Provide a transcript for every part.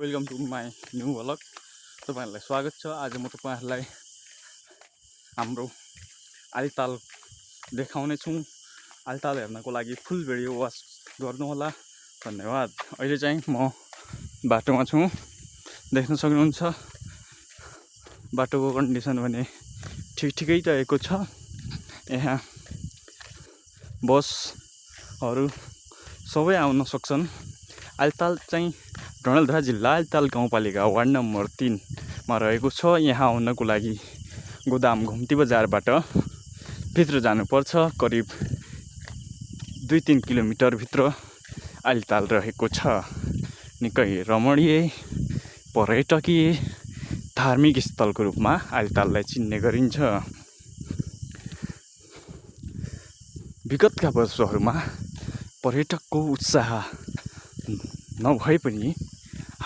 Welcome to my new vlog. तपाईहरुलाई स्वागत छ। आज म तपाईहरुलाई हाम्रो आलिताल देखाउने छु। आलिताल हेर्नको लागि फुल भिडियो वाच गर्नु होला। धन्यवाद। अहिले चाहिँ म बाटोमा छु, देख्न सक्नुहुन्छ। बाटोको कन्डिसन भने ठिकै रहेको छ। यहाँ बसहरू सबै आउन सक्छन्। आलिताल चाहिँ डडेलधुरा जिल्ला आलिताल गाउँपालिका वार्ड नम्बर 3 मा रहेको छ। यहाँ आउनको लागि गोदाम घुम्ती बजारबाट भित्र जानुपर्छ। करिब 2-3 किलोमिटर भित्र आलिताल रहेको छ। निकै रमणीय पर्यटकीय धार्मिक स्थलको रूपमा आलिताललाई चिन्ने गरिन्छ। विगतका वर्षहरूमा पर्यटकको उत्साह नभए पनि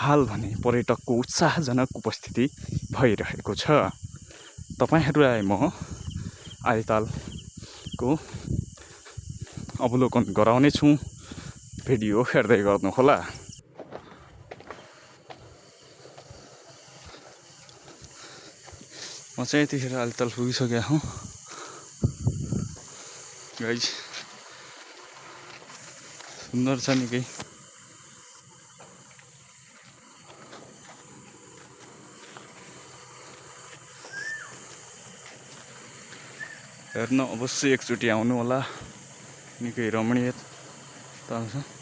हाल भने पर्यटकको उत्साहजनक उपस्थिति भइरहेको छ। तपाईहरुलाई म आलितालको अवलोकन गराउने छु। भिडियो हेर्दै गर्नुहोला। म चाहिँ यतिखेर आलिताल पुगिसकेको हुँ। गाइज सुन्दर छ निकै। हेर्न अवश्य एकचोटि आउनु होला। निकै रमणीय छ।